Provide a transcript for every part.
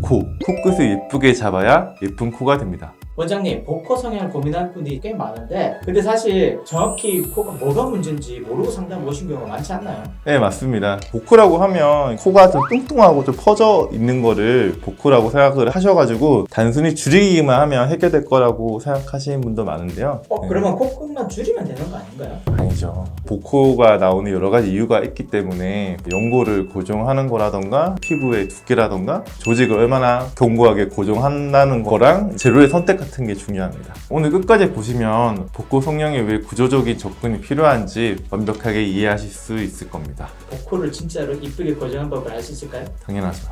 복코, 코끝을 예쁘게 잡아야 예쁜 코가 됩니다. 원장님, 복코 성향을 고민할 분이 꽤 많은데 근데 사실 정확히 코가 뭐가 문제인지 모르고 상담 오신 경우가 많지 않나요? 네, 맞습니다. 복코라고 하면 코가 좀 뚱뚱하고 좀 퍼져 있는 거를 복코라고 생각을 하셔가지고 단순히 줄이기만 하면 해결될 거라고 생각하시는 분도 많은데요. 네. 그러면 코끝만 줄이면 되는 거 아닌가요? 아니죠. 복코가 나오는 여러 가지 이유가 있기 때문에 연골을 고정하는 거라던가 피부의 두께라던가 조직을 얼마나 견고하게 고정한다는 거랑 재료의 선택 같은 게 중요합니다. 오늘 끝까지 보시면 복코 성형에 왜 구조적인 접근이 필요한지 완벽하게 이해하실 수 있을 겁니다. 복코를 진짜로 이쁘게 고정한 법을 알 수 있을까요? 당연하죠.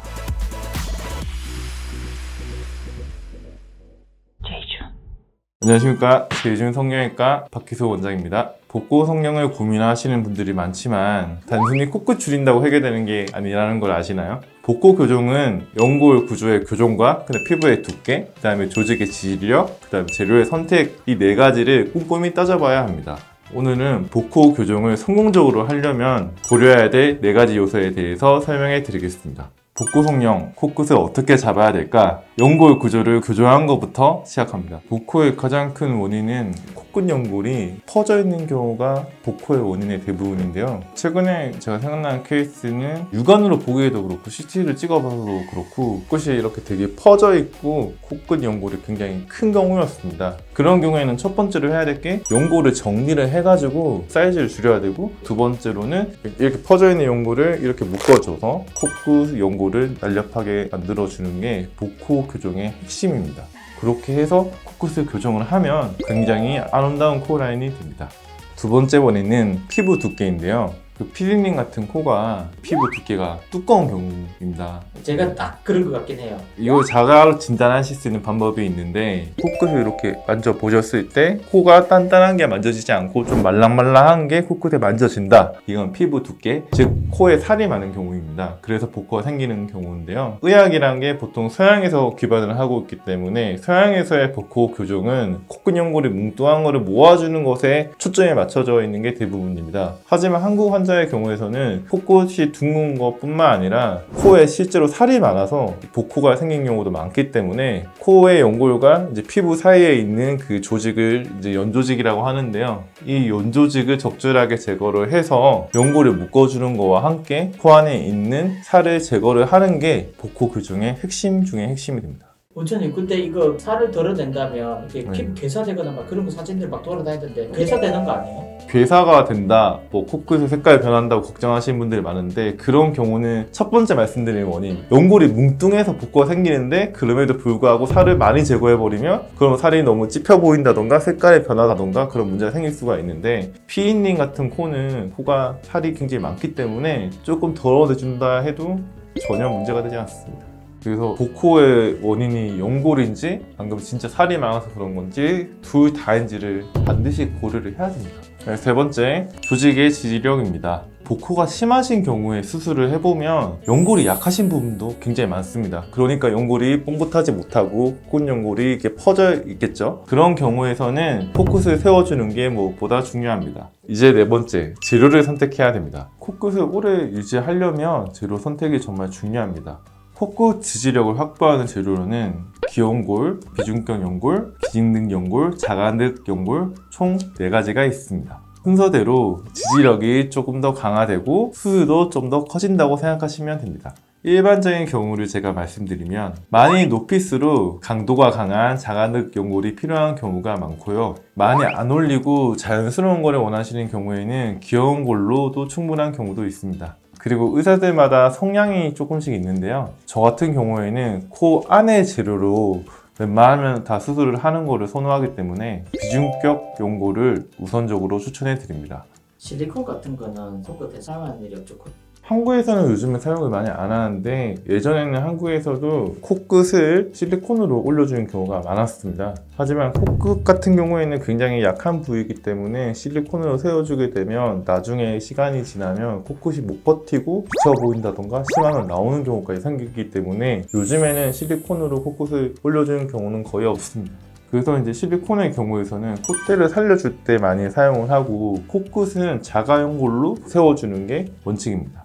안녕하십니까. 제이준 성형외과 박희소 원장입니다. 복코 성형을 고민하시는 분들이 많지만 단순히 코끝 줄인다고 해결되는 게 아니라는 걸 아시나요? 복코 교정은 연골 구조의 교정과 피부의 두께, 그 다음에 조직의 질력, 그 다음에 재료의 선택, 이 네 가지를 꼼꼼히 따져봐야 합니다. 오늘은 복코 교정을 성공적으로 하려면 고려해야 될 네 가지 요소에 대해서 설명해 드리겠습니다. 복코 성형, 코끝을 어떻게 잡아야 될까? 연골 구조를 교정한 것부터 시작합니다. 복코의 가장 큰 원인은 코끝 연골이 퍼져 있는 경우가 복코의 원인의 대부분인데요. 최근에 제가 생각나는 케이스는 육안으로 보기에도 그렇고 CT를 찍어봐도 그렇고 코끝이 이렇게 되게 퍼져 있고 코끝 연골이 굉장히 큰 경우였습니다. 그런 경우에는 첫 번째로 해야 될 게 연골을 정리를 해가지고 사이즈를 줄여야 되고, 두 번째로는 이렇게 퍼져 있는 연골을 이렇게 묶어줘서 코끝 연골을 날렵하게 만들어주는 게 복코 교정의 핵심입니다. 그렇게 해서 코끝을 교정을 하면 굉장히 아름다운 코 라인이 됩니다. 두 번째 원인은 피부 두께인데요. 피디님 같은 코가 피부 두께가 두꺼운 경우입니다. 제가 딱 그런 것 같긴 해요. 이거 자가로 진단하실 수 있는 방법이 있는데, 코끝을 이렇게 만져보셨을 때 코가 단단한 게 만져지지 않고 좀 말랑말랑한 게 코끝에 만져진다. 이건 피부 두께, 즉 코에 살이 많은 경우입니다. 그래서 복코가 생기는 경우인데요. 의학이란 게 보통 서양에서 기반을 하고 있기 때문에 서양에서의 복코 교정은 코끝 연골이 뭉뚱한 거를 모아주는 것에 초점이 맞춰져 있는 게 대부분입니다. 하지만 한국 환자의 경우에서는 코끝이 둥근 것뿐만 아니라 코에 실제로 살이 많아서 복코가 생긴 경우도 많기 때문에 코의 연골과 이제 피부 사이에 있는 그 조직을 이제 연조직이라고 하는데요. 이 연조직을 적절하게 제거를 해서 연골을 묶어주는 거와 함께 코 안에 있는 살을 제거를 하는 게 복코 교정의 핵심 중에 핵심이 됩니다. 원장님, 근데 이거 살을 덜어낸다면 이렇게 네. 피부 괴사되거나 막 그런 거 사진들 막 돌아다니던데 괴사되는 거 아니에요? 괴사가 된다, 코끝의 색깔이 변한다고 걱정하시는 분들이 많은데, 그런 경우는 첫 번째 말씀드린 원인, 연골이 뭉뚱해서 복코가 생기는데 그럼에도 불구하고 살을 많이 제거해버리면 그럼 살이 너무 찝혀 보인다던가 색깔이 변하다던가 그런 문제가 생길 수가 있는데, 피디님 같은 코는 코가 살이 굉장히 많기 때문에 조금 덜어내준다 해도 전혀 문제가 되지 않습니다. 그래서 복코의 원인이 연골인지 아니면 진짜 살이 많아서 그런 건지 둘 다인지를 반드시 고려를 해야 됩니다. 세 번째, 조직의 지지력입니다. 복코가 심하신 경우에 수술을 해보면 연골이 약하신 부분도 굉장히 많습니다. 그러니까 연골이 뽕긋하지 못하고 코끝 연골이 이렇게 퍼져 있겠죠. 그런 경우에서는 코끝을 세워주는 게 무엇보다 중요합니다. 이제 네 번째, 재료를 선택해야 됩니다. 코끝을 오래 유지하려면 재료 선택이 정말 중요합니다. 코끝 지지력을 확보하는 재료로는 기연골, 비중격 연골, 기증등 연골, 자가늑 연골 총 4가지가 있습니다. 순서대로 지지력이 조금 더 강화되고 수유도 좀 더 커진다고 생각하시면 됩니다. 일반적인 경우를 제가 말씀드리면 많이 높일수록 강도가 강한 자가늑 연골이 필요한 경우가 많고요. 많이 안 올리고 자연스러운 거를 원하시는 경우에는 기연골로도 충분한 경우도 있습니다. 그리고 의사들마다 성향이 조금씩 있는데요. 저 같은 경우에는 코 안의 재료로 웬만하면 다 수술을 하는 거를 선호하기 때문에 비중격 연골을 우선적으로 추천해 드립니다. 실리콘 같은 거는 손끝에 사용하는 일이 없죠. 한국에서는 요즘에 사용을 많이 안 하는데, 예전에는 한국에서도 코끝을 실리콘으로 올려주는 경우가 많았습니다. 하지만 코끝 같은 경우에는 굉장히 약한 부위이기 때문에 실리콘으로 세워주게 되면 나중에 시간이 지나면 코끝이 못 버티고 비쳐 보인다던가 심하면 나오는 경우까지 생기기 때문에 요즘에는 실리콘으로 코끝을 올려주는 경우는 거의 없습니다. 그래서 이제 실리콘의 경우에서는 콧대를 살려줄 때 많이 사용을 하고, 코끝은 자가연골로 세워주는 게 원칙입니다.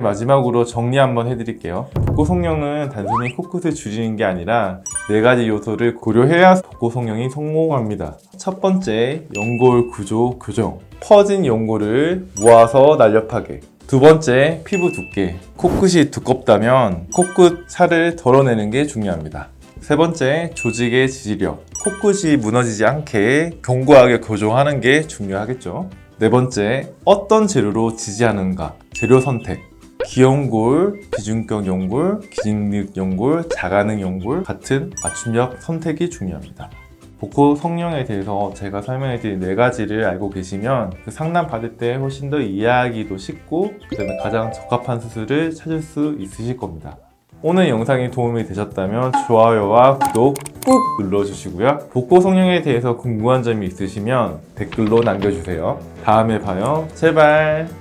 마지막으로 정리 한번 해드릴게요. 복고 성형은 단순히 코끝을 줄이는 게 아니라 4가지 요소를 고려해야 복고 성형이 성공합니다. 첫 번째, 연골 구조 교정. 퍼진 연골을 모아서 날렵하게. 두 번째, 피부 두께. 코끝이 두껍다면 코끝 살을 덜어내는 게 중요합니다. 세 번째, 조직의 지지력. 코끝이 무너지지 않게 견고하게 교정하는 게 중요하겠죠. 네 번째, 어떤 재료로 지지하는가. 재료 선택. 기연골, 비중격 연골, 기직력 연골, 자가능 연골 같은 맞춤력 선택이 중요합니다. 복고 성형에 대해서 제가 설명해드린 4가지를 알고 계시면 그 상담 받을 때 훨씬 더 이해하기도 쉽고 그다음에 가장 적합한 수술을 찾을 수 있으실 겁니다. 오늘 영상이 도움이 되셨다면 좋아요와 구독 꾹 눌러주시고요. 복고 성형에 대해서 궁금한 점이 있으시면 댓글로 남겨주세요. 다음에 봐요. 제발.